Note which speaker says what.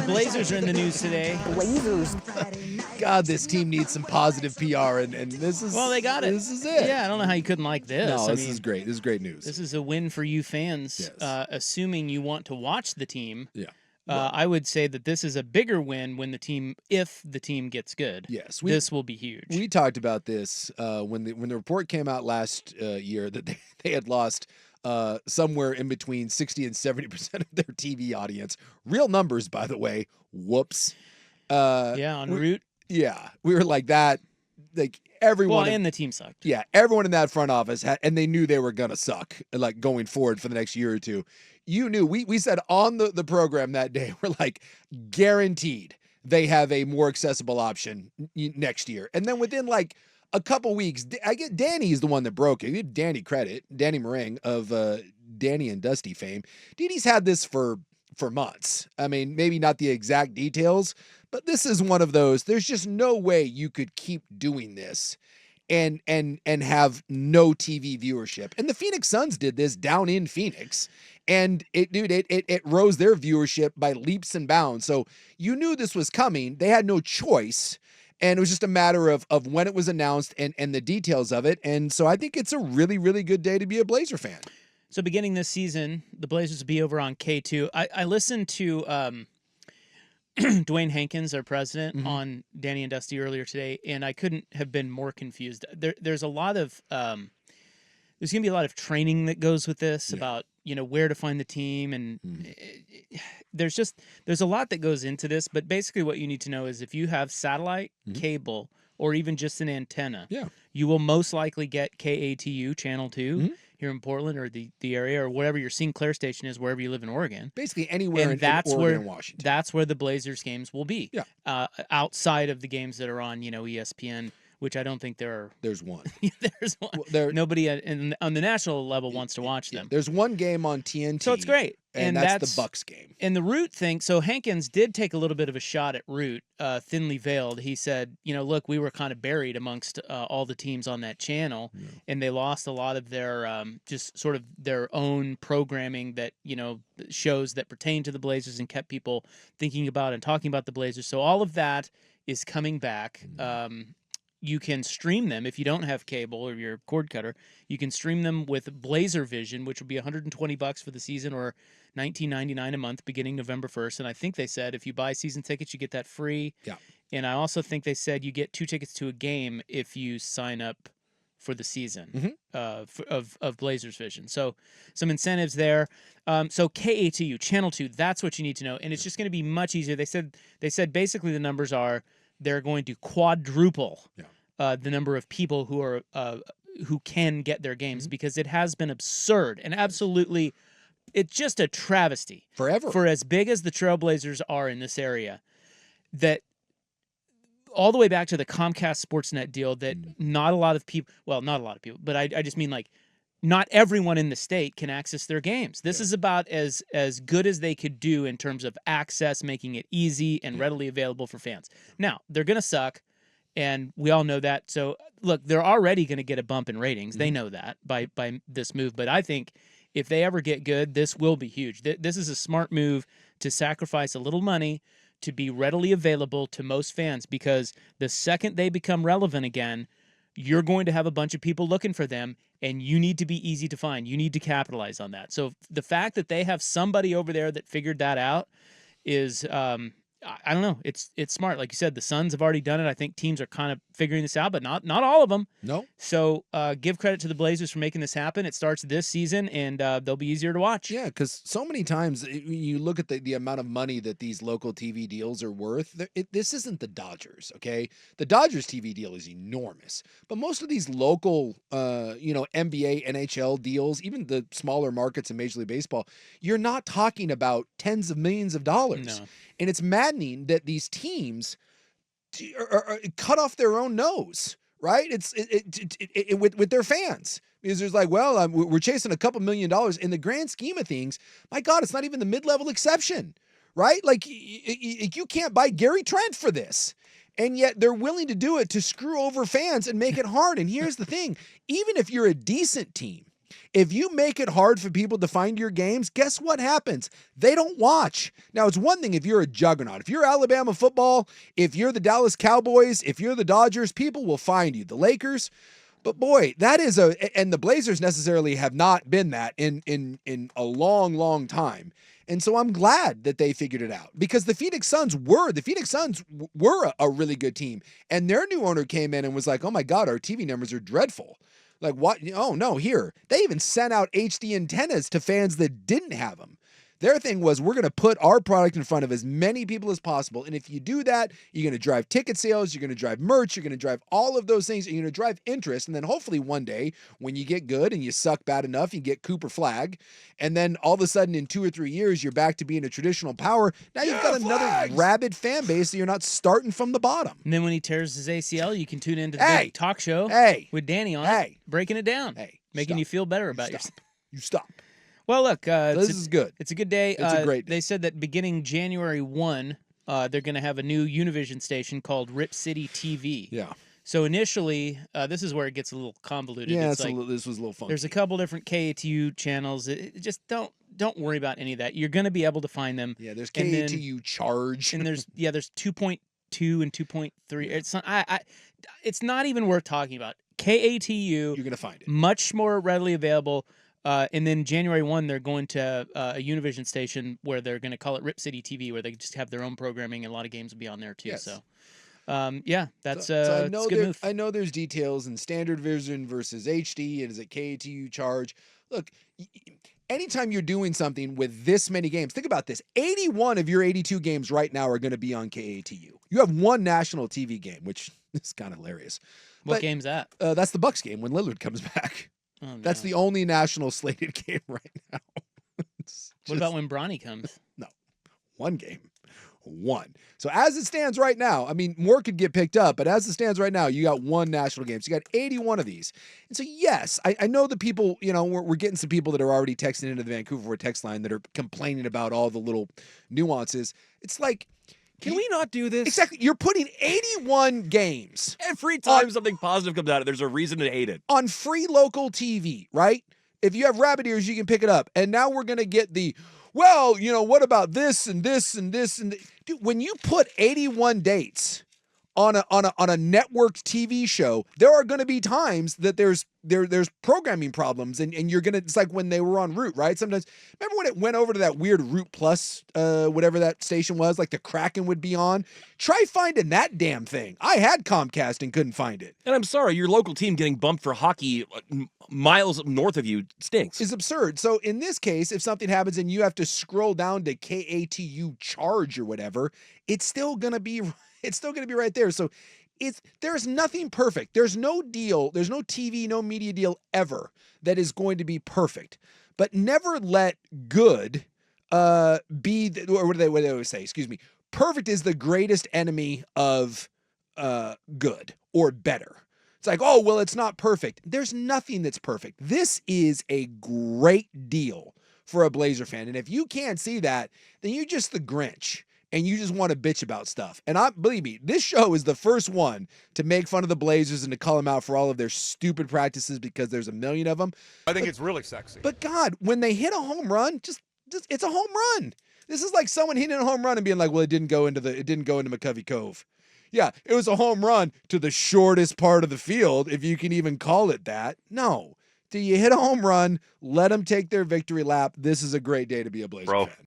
Speaker 1: Blazers are in the news today.
Speaker 2: Blazers.
Speaker 3: God, this team needs some positive PR, and this is
Speaker 1: Well, they got it.
Speaker 3: This is it.
Speaker 1: Yeah, I don't know how you couldn't like this.
Speaker 3: No,
Speaker 1: I
Speaker 3: this
Speaker 1: mean,
Speaker 3: is great. This is great news.
Speaker 1: This is a win for you fans.
Speaker 3: Yes.
Speaker 1: Assuming you want to watch the team.
Speaker 3: Yeah.
Speaker 1: I would say that this is a bigger win when if the team gets good.
Speaker 3: Yes,
Speaker 1: this will be huge.
Speaker 3: We talked about this when the report came out last year that they had lost somewhere in between 60 and 70% of their TV audience. Real numbers, by the way. Whoops.
Speaker 1: On route.
Speaker 3: Yeah, we were like that. Like everyone,
Speaker 1: and the team sucked.
Speaker 3: Yeah, everyone in that front office and they knew they were gonna suck. Like going forward for the next year or two, you knew. We said on the program that day, we're like guaranteed they have a more accessible option next year. And then within like a couple weeks, I get Danny is the one that broke it. Give Danny credit, Danny Meringue of Danny and Dusty fame. Dude, he's had this for months. I mean, maybe not the exact details, but this is one of those. There's just no way you could keep doing this and have no TV viewership. And the Phoenix Suns did this down in Phoenix, and it rose their viewership by leaps and bounds. So you knew this was coming. They had no choice. And it was just a matter of when it was announced and the details of it. And so I think it's a really, really good day to be a Blazer fan.
Speaker 1: So beginning this season, the Blazers will be over on K2. I listened to Dwayne Hankins, our president, on Danny and Dusty earlier today, and I couldn't have been more confused. There's a lot of there's going to be a lot of training that goes with this about where to find the team, and there's a lot that goes into this. But basically, what you need to know is if you have satellite, cable, or even just an antenna, you will most likely get KATU Channel 2 here in Portland or the area or whatever your Sinclair station is, wherever you live in Oregon.
Speaker 3: Basically anywhere in Oregon and Washington.
Speaker 1: That's where the Blazers games will be.
Speaker 3: Yeah.
Speaker 1: Outside of the games that are on, ESPN, which I don't think there are.
Speaker 3: There's one.
Speaker 1: There's one. Well, nobody on the national level wants to watch them.
Speaker 3: There's one game on TNT.
Speaker 1: So it's great.
Speaker 3: And that's the Bucks game.
Speaker 1: And the Root thing, so Hankins did take a little bit of a shot at Root, thinly veiled. He said, look, we were kind of buried amongst all the teams on that channel, and they lost a lot of their just sort of their own programming that, shows that pertain to the Blazers and kept people thinking about and talking about the Blazers. So all of that is coming back. You can stream them if you don't have cable or your cord cutter. You can stream them with Blazer Vision, which will be $120 for the season or $19.99 a month beginning November 1st. And I think they said if you buy season tickets, you get that free.
Speaker 3: Yeah.
Speaker 1: And I also think they said you get 2 tickets to a game if you sign up for the season of Blazers Vision. So some incentives there. So KATU, Channel 2, that's what you need to know. And it's just going to be much easier. They said basically the numbers are they're going to quadruple the number of people who can get their games because it has been absurd and absolutely, it's just a travesty
Speaker 3: forever
Speaker 1: for as big as the Trailblazers are in this area, that all the way back to the Comcast Sportsnet deal that not a lot of people, but I just mean like not everyone in the state can access their games. This is about as good as they could do in terms of access, making it easy and readily available for fans. Now, they're going to suck, and we all know that. So, look, they're already going to get a bump in ratings. They know that by this move. But I think if they ever get good, this will be huge. This is a smart move to sacrifice a little money to be readily available to most fans, because the second they become relevant again, you're going to have a bunch of people looking for them, and you need to be easy to find. You need to capitalize on that. So the fact that they have somebody over there that figured that out is, I don't know, it's smart. Like you said, the Suns have already done it. I think teams are kind of figuring this out, but not all of them.
Speaker 3: No.
Speaker 1: So give credit to the Blazers for making this happen. It starts this season, and they'll be easier to watch.
Speaker 3: Yeah, because so many times you look at the amount of money that these local TV deals are worth. This isn't the Dodgers, okay? The Dodgers TV deal is enormous, but most of these local, NBA, NHL deals, even the smaller markets in Major League Baseball, you're not talking about tens of millions of dollars.
Speaker 1: No.
Speaker 3: And it's maddening that these teams are cut off their own nose, right? It's with their fans, because there's like, well, we're chasing a couple $1 million in the grand scheme of things. My God, it's not even the mid-level exception, right? Like you can't buy Gary Trent for this. And yet they're willing to do it to screw over fans and make it hard. And here's the thing, even if you're a decent team, If you make it hard for people to find your games, guess what happens? They don't watch. Now, it's one thing if you're a juggernaut. If you're Alabama football, if you're the Dallas Cowboys, if you're the Dodgers, people will find you. The Lakers. But boy, that is and the Blazers necessarily have not been that in a long, long time. And so I'm glad that they figured it out, because the Phoenix Suns were a really good team. And their new owner came in and was like, oh my God, our TV numbers are dreadful. Like, what? Oh no, here. They even sent out HD antennas to fans that didn't have them. Their thing was, we're going to put our product in front of as many people as possible. And if you do that, you're going to drive ticket sales, you're going to drive merch, you're going to drive all of those things, and you're going to drive interest. And then hopefully one day, when you get good and you suck bad enough, you get Cooper Flag. And then all of a sudden, in 2 or 3 years, you're back to being a traditional power. Now you've got another rabid fan base, so you're not starting from the bottom.
Speaker 1: And then when he tears his ACL, you can tune into the big talk show with Danny on it, breaking it down, making you feel better about yourself.
Speaker 3: You stop.
Speaker 1: Well, look,
Speaker 3: this is good.
Speaker 1: It's a good day.
Speaker 3: It's a great day.
Speaker 1: They said that beginning January 1, they're going to have a new Univision station called Rip City TV.
Speaker 3: Yeah.
Speaker 1: So initially, this is where it gets a little convoluted.
Speaker 3: Yeah,
Speaker 1: it's like,
Speaker 3: this was a little funky.
Speaker 1: There's a couple different KATU channels. Just don't worry about any of that. You're going to be able to find them.
Speaker 3: Yeah, there's KATU Charge.
Speaker 1: And there's 2.2 and 2.3. It's not even worth talking about. KATU.
Speaker 3: You're going to find it.
Speaker 1: Much more readily available. And then January 1, they're going to a Univision station where they're going to call it Rip City TV, where they just have their own programming, and a lot of games will be on there too.
Speaker 3: Yes.
Speaker 1: So, that's
Speaker 3: I know
Speaker 1: a good move.
Speaker 3: I know there's details in standard vision versus HD, and is it KATU Charge? Look, anytime you're doing something with this many games, think about this: 81 of your 82 games right now are going to be on KATU. You have one national TV game, which is kind of hilarious.
Speaker 1: What game's that?
Speaker 3: That's the Bucks game when Lillard comes back.
Speaker 1: Oh, no.
Speaker 3: That's the only national slated game right now.
Speaker 1: What about when Bronny comes?
Speaker 3: No, one game. One. So as it stands right now, I mean, more could get picked up, but as it stands right now, you got one national game. So you got 81 of these. And so, yes, I know the people, we're getting some people that are already texting into the Vancouver text line that are complaining about all the little nuances. It's like,
Speaker 2: can we not do this?
Speaker 3: Exactly. You're putting 81 games.
Speaker 2: Every time something positive comes out of it, there's a reason to hate it.
Speaker 3: On free local TV, right? If you have rabbit ears, you can pick it up. And now we're going to get what about this and this and this and dude, when you put 81 dates on a network TV show, there are going to be times that there's programming problems, and you're going to, it's like when they were on Root, right? Sometimes, remember when it went over to that weird Root Plus, whatever that station was, like the Kraken would be on? Try finding that damn thing. I had Comcast and couldn't find it.
Speaker 2: And I'm sorry, your local team getting bumped for hockey miles north of you stinks.
Speaker 3: Is absurd. So in this case, if something happens and you have to scroll down to KATU Charge or whatever, it's still going to be right there. So there's nothing perfect. There's no deal. There's no TV, no media deal ever that is going to be perfect. But never let good be, or what do they always say? Excuse me. Perfect is the greatest enemy of good or better. It's like, oh, well, it's not perfect. There's nothing that's perfect. This is a great deal for a Blazer fan. And if you can't see that, then you're just the Grinch. And you just want to bitch about stuff. And believe me, this show is the first one to make fun of the Blazers and to call them out for all of their stupid practices, because there's a million of them.
Speaker 4: I think it's really sexy.
Speaker 3: But God, when they hit a home run, just it's a home run. This is like someone hitting a home run and being like, well, it didn't go into McCovey Cove. Yeah, it was a home run to the shortest part of the field, if you can even call it that. No. Do you hit a home run, let them take their victory lap. This is a great day to be a Blazer fan.